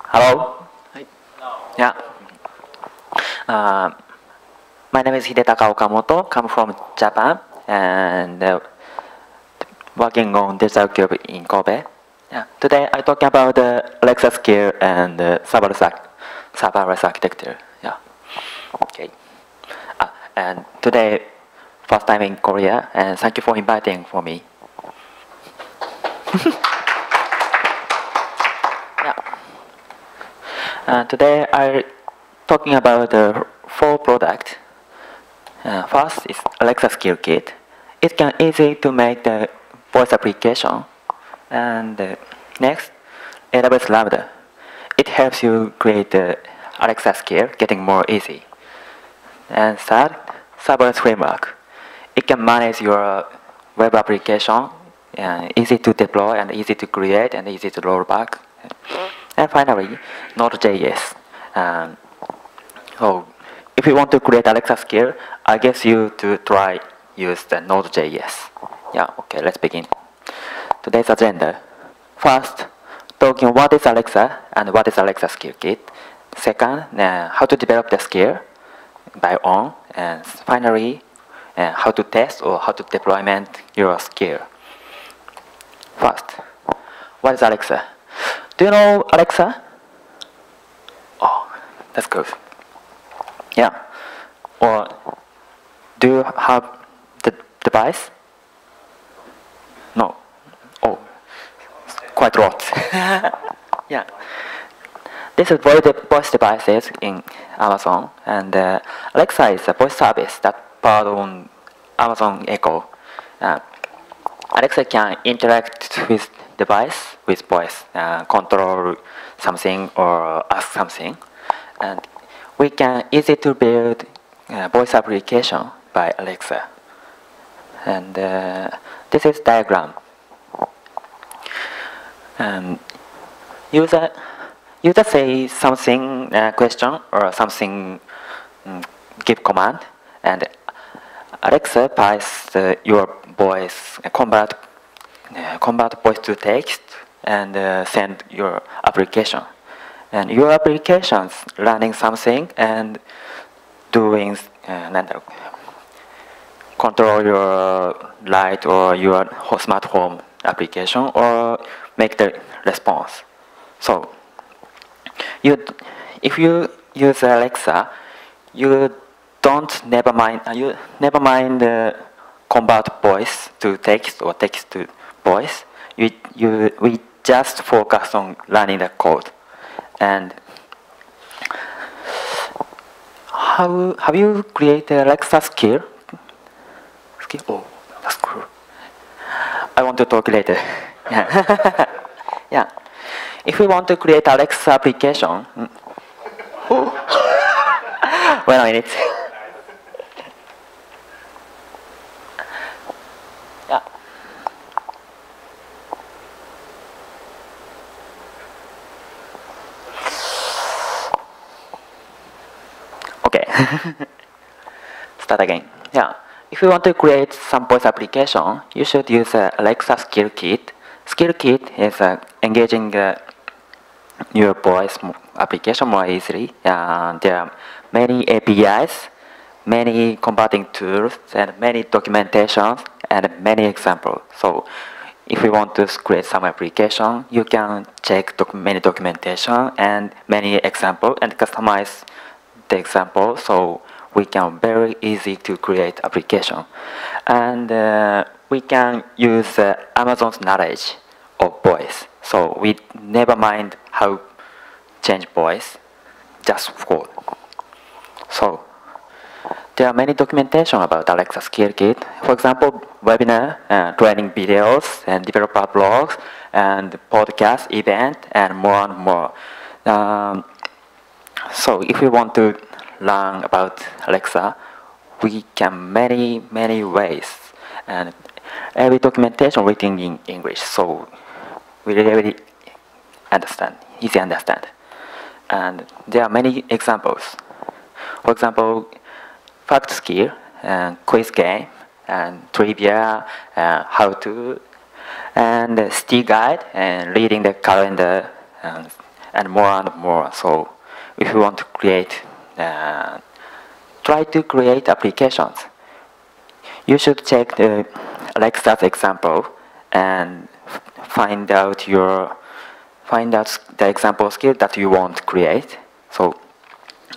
Hello. Hi. Yeah. Uh, my name is Hidetaka Okamoto. Come from Japan and working on digital cube in Kobe. Yeah. Today I talk about Alexa skill and serverless architecture. Yeah. Okay. And today, first time in Korea, and thank you for inviting for me. Yeah. Today I talking about the 4 products. First is Alexa Skill Kit. It can easy to make the voice application. And next, AWS Lambda. It helps you create the Alexa skill, getting more easy. And third, Serverless Framework. It can manage your web application, easy to deploy and easy to create and easy to roll back. And finally, Node.js. So if you want to create Alexa skill, I guess you to try use the Node.js. Yeah, okay, let's begin. Today's agenda. First, talking what is Alexa and what is Alexa skill kit. Second, how to develop the skill by own. And finally, how to test or how to deployment your skill. First, what is Alexa? Do you know Alexa? Oh, that's good. Yeah. Or do you have the device? No. Oh, quite a lot. Yeah. This is voice devices in Amazon, and Alexa is a voice service that powered on Amazon Echo. Alexa can interact with device with voice, control something or ask something, and we can easy to build voice application by Alexa. And this is diagram. User say something question or something give command, and Alexa pass your voice convert voice to text and send your application. And your applications running something and doing control your light or your smart home application or make the response. So if you use Alexa, you never mind convert voice to text or text to voice. We just focus on running the code. And have you created Alexa skill? Oh, that's cool. I want to talk later. Yeah. Yeah. If we want to create Alexa application, wait a minute. Yeah. Okay. Start again. Yeah. If you want to create some voice application, you should use Alexa Skill Kit. Skill Kit is engaging your voice application more easily. There are many APIs, many converting tools, and many documentations, and many examples. So if you want to create some application, you can check many documentation and many examples and customize the example. So we can very easy to create application. And we can use Amazon's knowledge of voice. So we never mind how change voice, just code. So there are many documentation about Alexa Skill Kit. For example, webinar, training videos, and developer blogs, and podcast event, and more and more. So if you want to learn about Alexa, we can many ways, and every documentation written in English, so we really understand, easy understand. And there are many examples. For example, fact skill, quiz game, and trivia, how to, and city guide, and reading the calendar, and more. So if you want to create, try to create applications, you should check the Alexa's example and find out the example skill that you want to create. So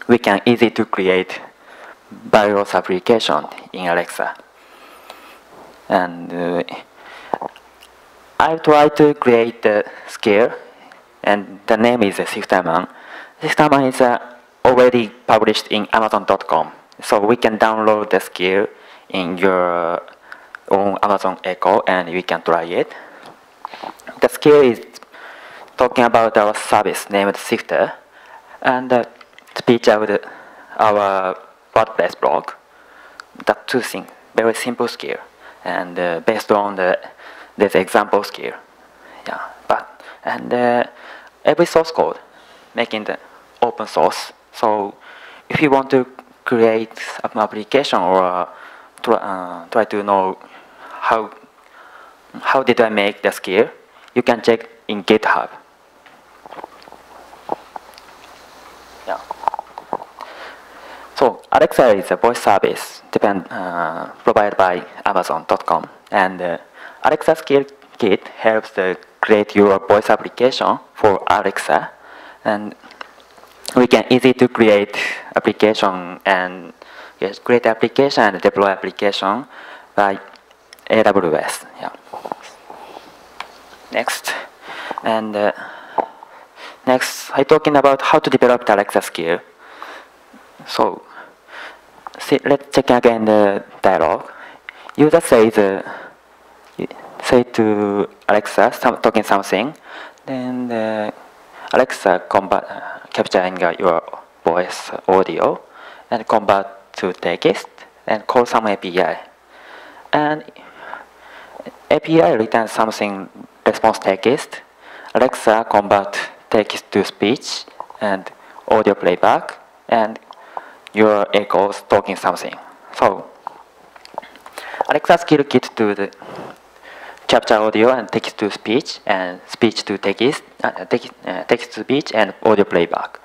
we can easy to create various applications in Alexa. And I try to create the skill, and the name is Systeman. Systeman is already published in Amazon.com, so we can download the skill in your own Amazon Echo, and we can try it. The skill is talking about our service named Sifter, and speech out our WordPress blog. That two things, very simple skill, and based on this example skill. Yeah, every source code making the open source. So if you want to create an application or try to know how did I make the skill, you can check in GitHub. Yeah. So Alexa is a voice service provided by Amazon.com, and Alexa Skill Kit helps create your voice application for Alexa, and we can easy to create application and deploy application by AWS. Yeah. Next, I'm talking about how to develop the Alexa skill. So let's check again the dialog. User says say to Alexa talking something, then Alexa capturing your voice audio and convert to text and call some API. And API returns something response text. Alexa convert text to speech and audio playback, and your echoes talking something. So Alexa skill kit to the capture audio and text to speech and speech to text, text to speech and audio playback.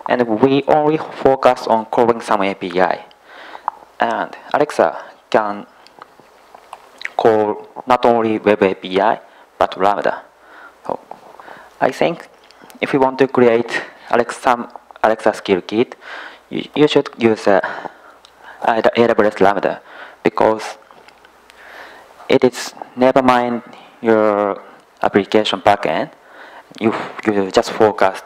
And we only focus on calling some API. And Alexa can call not only web API but Lambda. So I think if you want to create Alexa skill kit, you should use AWS Lambda, because it is never mind your application backend. You just focus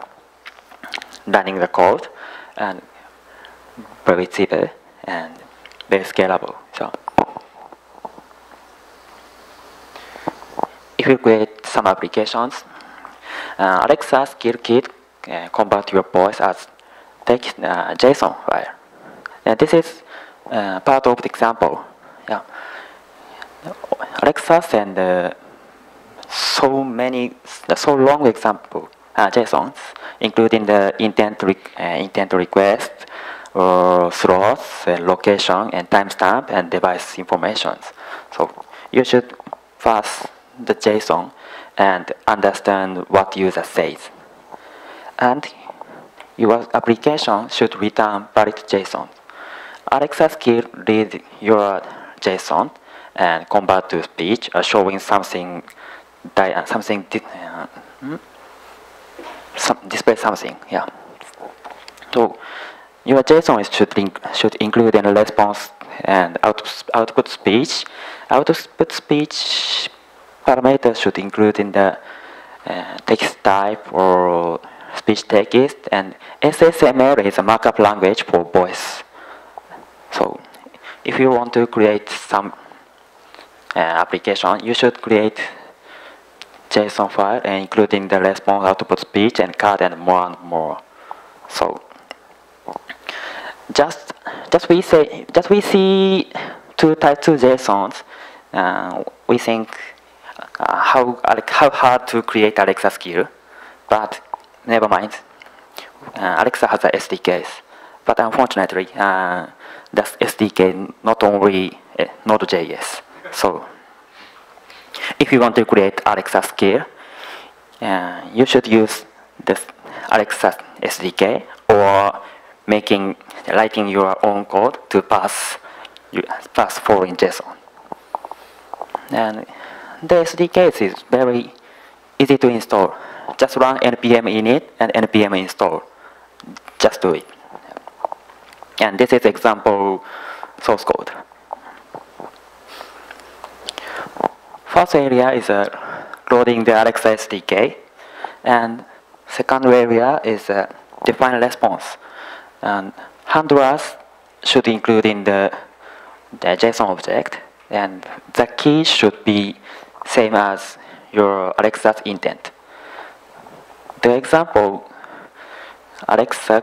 running the code, and very cheap and very scalable. So if you create some applications, Alexa skill kit convert your voice as text JSON file. And this is part of the example. Yeah. Alexa send so long example JSONs, including the intent request, or slots, and location, and timestamp, and device information. So you should parse the JSON and understand what user says. And your application should return valid JSON. Alexa skill read your JSON and convert to speech, showing display something. Yeah. So your JSON should include a response and output speech. Output speech parameters should include in the text type or speech text, and SSML is a markup language for voice. So if you want to create some application, you should create JSON file and including the response, output speech, and card, and more. So just we see two JSONs. We think how hard to create Alexa skill, but never mind. Alexa has a SDKs, but unfortunately, the SDK not only Node.js. So if you want to create Alexa skill, you should use this Alexa SDK or writing your own code to pass following JSON. And the SDK is very easy to install. Just run npm init and npm install. Just do it. And this is example source code. First area is loading the Alexa SDK, and second area is define response. And handlers should include in the JSON object, and the key should be same as your Alexa's intent. The example, Alexa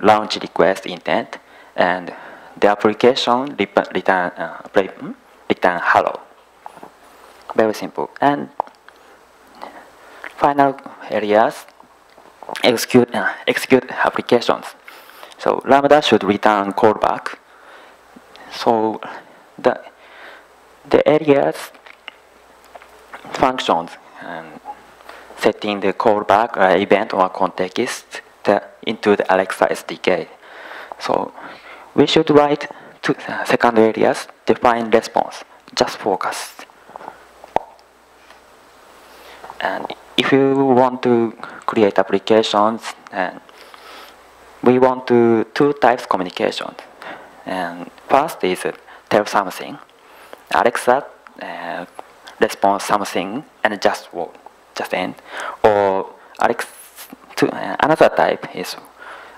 launch request intent, and the application return hello. Very simple. And final areas, execute applications. So Lambda should return callback. So the areas, functions, and setting the callback event or context into the Alexa SDK. So we should write two second areas, define response, just focus. And if you want to create applications, and we want to two types communications. And first is tell something. Alexa responds something and just end. Or another type is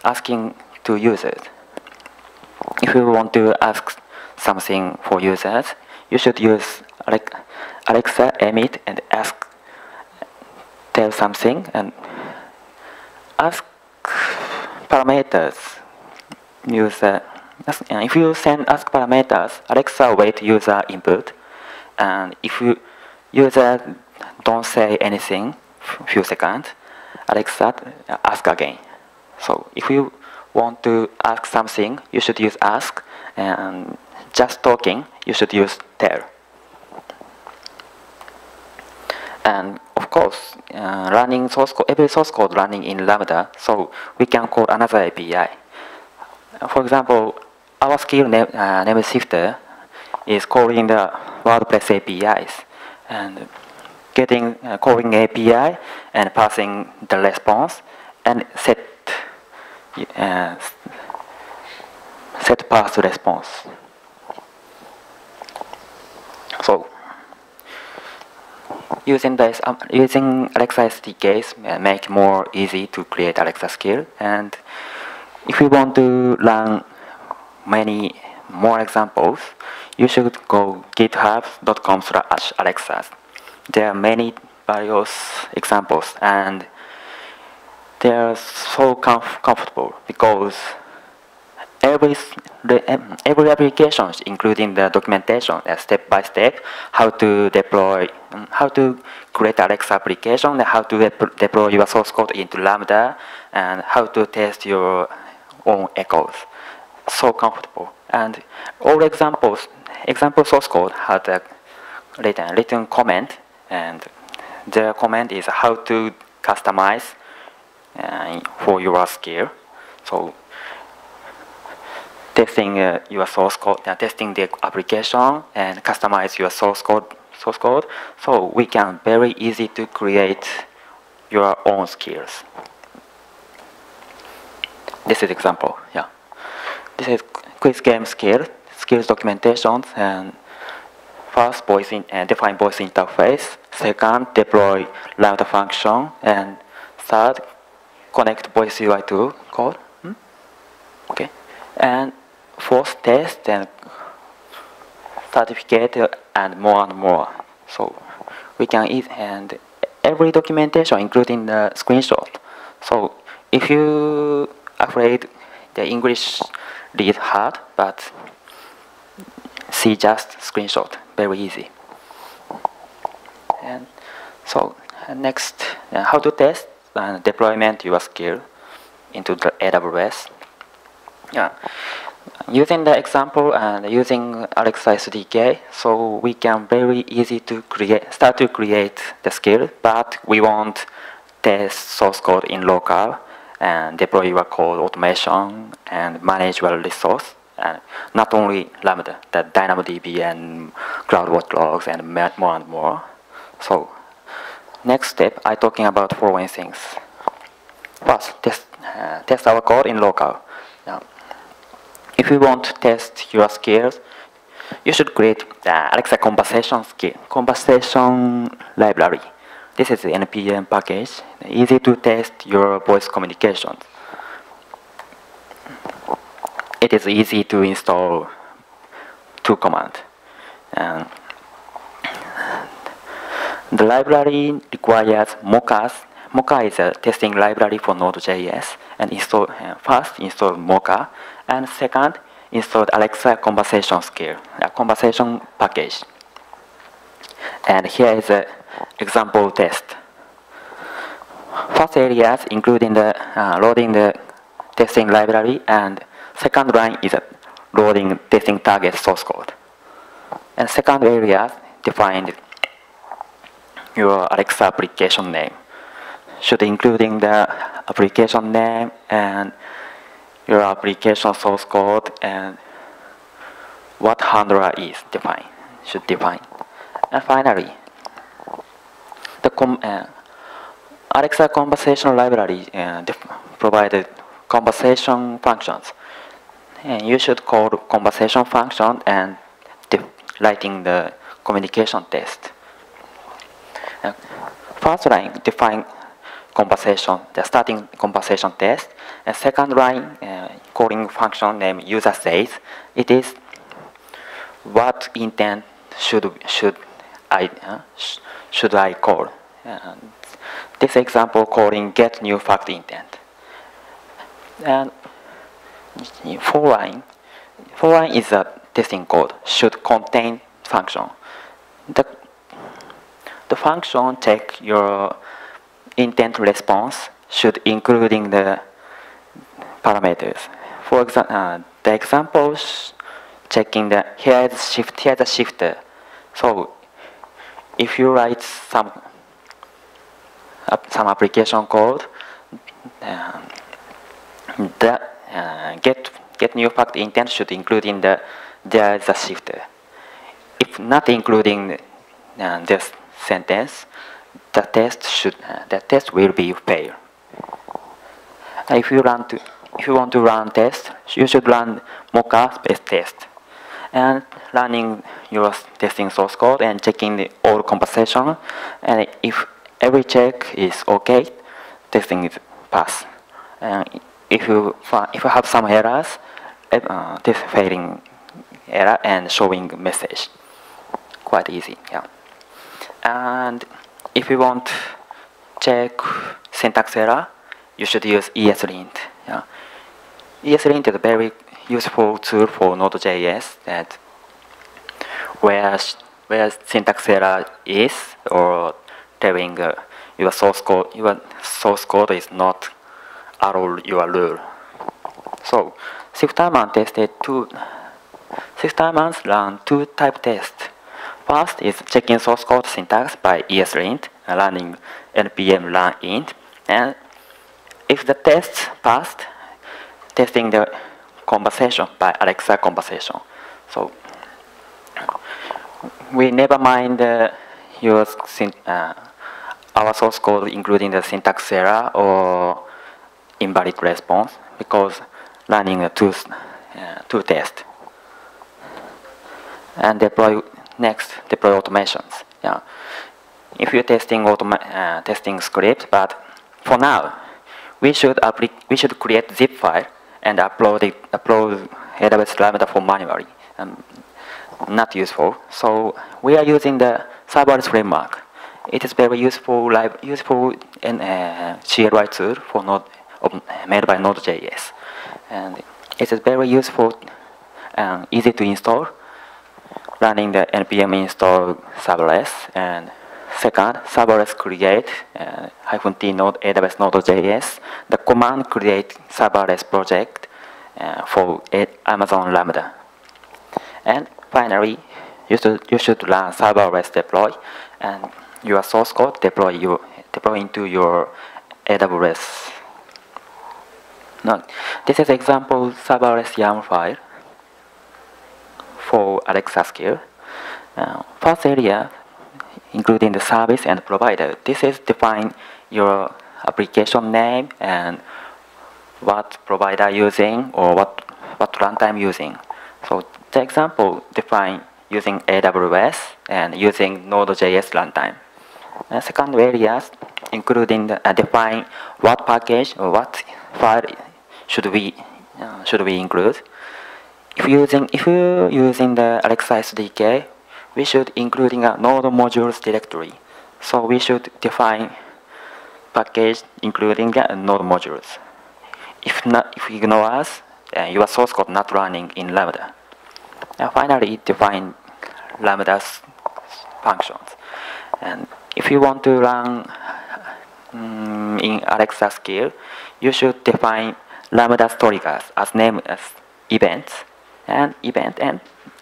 asking to users. If you want to ask something for users, you should use Alexa emit and tell something and ask parameters. If you send ask parameters, Alexa wait user input, and if user don't say anything few seconds, Alexa ask again. So if you want to ask something, you should use ask, and just talking, you should use tell. And of course, running every source code running in Lambda, so we can call another API. For example, our skill name shifter is calling the WordPress APIs and calling API and passing the response and set path response. So using Alexa SDKs make more easy to create Alexa skill. And if you want to learn many more examples, you should go github.com/Alexa. There are many various examples, and they are so comfortable because every application, including the documentation, step by step, how to deploy, how to create Alexa application, how to deploy your source code into Lambda, and how to test your own echoes. So comfortable. And all example source code had a written comment, and the comment is how to customize for your skill. So testing your source code, testing the application, and customize your source code. So we can very easy to create your own skills. This is example. Yeah. This is quiz game skills documentation, and first define voice interface, second deploy Lambda function, and third connect voice UI to code. Okay, and fourth test and certificate and more. So we can and every documentation including the screenshot. So if you afraid the English read hard, but see just screenshot, very easy. And so next, how to test and deployment your skill into the AWS. Yeah, using the example and using Alexa SDK, so we can very easy to start to create the skill, but we want test source code in local and deploy your code automation and manage your resource. And not only Lambda, the DynamoDB and CloudWatch logs and more and more. So next step, I'm talking about following things. First, test our code in local. Now, if you want to test your skills, you should create the Alexa conversation library. This is the NPM package, easy to test your voice communications. It is easy to install 2 commands. The library requires Mocha. Mocha is a testing library for Node.js, and first install Mocha, and second install Alexa conversation conversation package. And here is an example test. First areas including the loading the testing library, and second line is loading testing target source code. And second area define your Alexa application name. Should including the application name and your application source code and what handler is should define. And finally, the Alexa conversation library provided conversation functions. And you should call conversation function and writing the communication test. First line define conversation, the starting conversation test, and second line calling function name user says it is what intent should I call. This example calling get new fact intent. And for line is a testing code should contain function. The function check your intent response should including the parameters. For example, the examples checking the here's a shifter. So if you write some application code, get new fact intent should include in there is a shifter. If not including this sentence, the test will be failed. If you want to run test, you should run Mocha-based test, and running your testing source code and checking the all conversation. And if every check is okay, testing is pass. And if you have some errors, this failing error and showing message. Quite easy, yeah. And if you want to check syntax error, you should use ESLint. Yeah. ESLint is a very useful tool for Node.js that where syntax error is, or telling your source code is not allow your rule. So Swift-Timer run 2 type tests. First is checking source code syntax by ESLint, running npm run int, and if the tests passed, testing the conversation by Alexa conversation. So we never mind our source code including the syntax error or invalid response, because running a two tests. And deploy automations. Yeah. If you're testing testing scripts, but for now, we should create zip file and upload AWS Lambda for manually. Not useful. So we are using the serverless framework. It is very useful and CLI tool for made by Node.js, and it is very useful and easy to install. Running the npm install serverless, and second, serverless create -t node AWS Node.js. The command create serverless project for Amazon Lambda. And finally, you should run serverless deploy, and your source code deploy into your AWS. Now, this is example serverless YAML file for Alexa skill. First area, including the service and provider. This is define your application name and what provider using or what runtime using. So the example define using AWS and using Node.js runtime. Second areas including the, define what package or what file should we include. If you're using the Alexa SDK, we should including a Node modules directory. So we should define package including the Node modules. If you ignore us, your source code not running in Lambda. Finally, define Lambda's functions. And if you want to run in Alexa skill, you should define Lambda's triggers as named as events and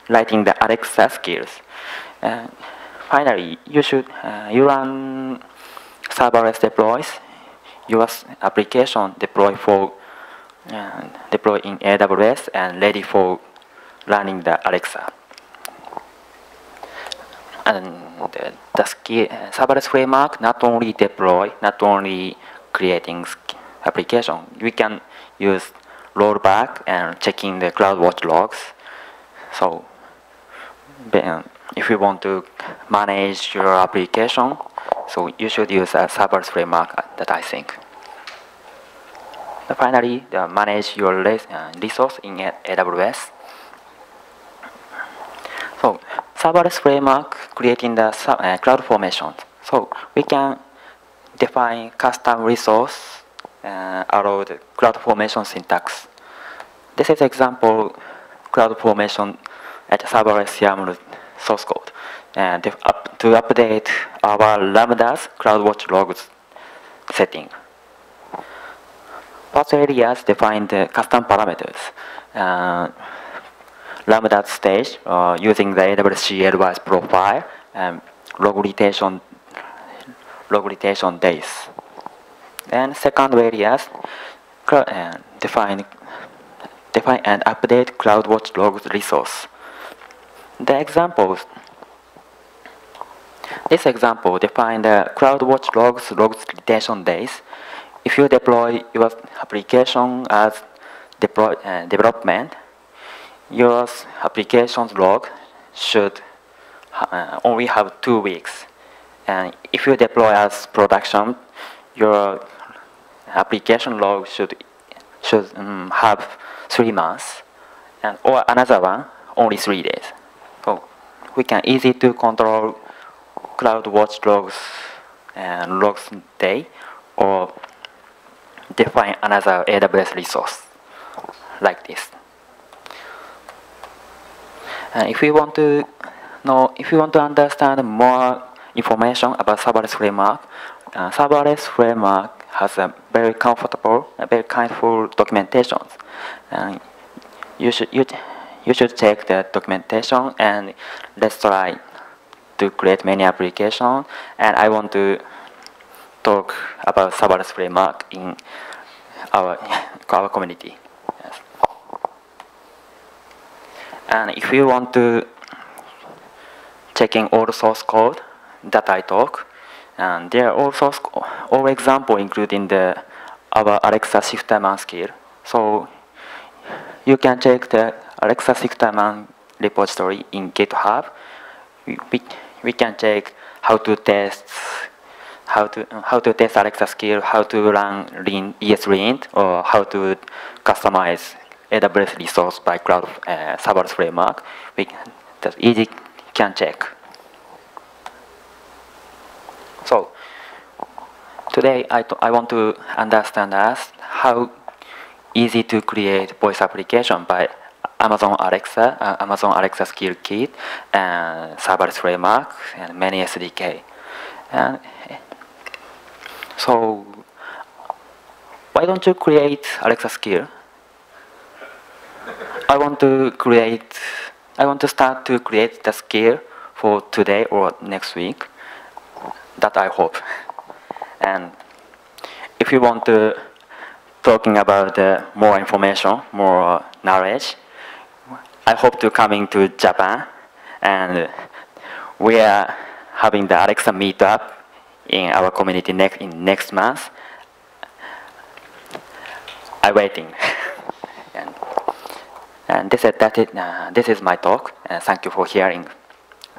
writing the Alexa skills. Finally, you run serverless deploys. Your application deploy in AWS and ready for running the Alexa. And the skill, serverless framework not only deploy, not only creating application. We can use rollback and checking the CloudWatch logs. So if you want to manage your application, so you should use a serverless framework that I think. Finally, manage your resource in AWS. So serverless framework creating the cloud formations. So we can define custom resource allow the cloud formation syntax. This is example cloud formation at serverless YAML source code. And to update our Lambda's CloudWatch logs setting. First areas define the custom parameters. Lambda's stage using the AWS CLY's profile and log retention days. And second areas define and update CloudWatch logs resource. This example define the CloudWatch logs retention days. If you deploy your application as development, your application's log should only have 2 weeks. And if you deploy as production, your application log should have 3 months, and or another one only 3 days. So we can easy to control CloudWatch logs and logs day, or define another AWS resource like this. And if you want to understand more information about serverless framework, serverless framework has a very comfortable, very kindful documentations. And you should check the documentation, and let's try to create many applications. And I want to talk about serverless framework in our community. Yes. And if you want to checking all source code that I talk, and there are all example including our Alexa shifterman skill. So you can check the Alexa shifterman repository in GitHub. We can check how to test Alexa skill, how to run ESLint, or how to customize AWS resource by cloud serverless framework. That's easy can check. So today I want to understand how easy to create voice application by Amazon Alexa skill kit, and serverless framework, and many SDK. And so why don't you create Alexa skill? I want to start to create the skill for today or next week. That I hope. And if you want to talking about more information, more knowledge, I hope to coming to Japan, and we are having the Alexa meetup in our community next month. I'm waiting. and this is my talk. Thank you for hearing.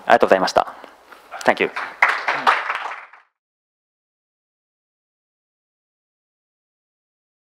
ありがとうございました。Thank you.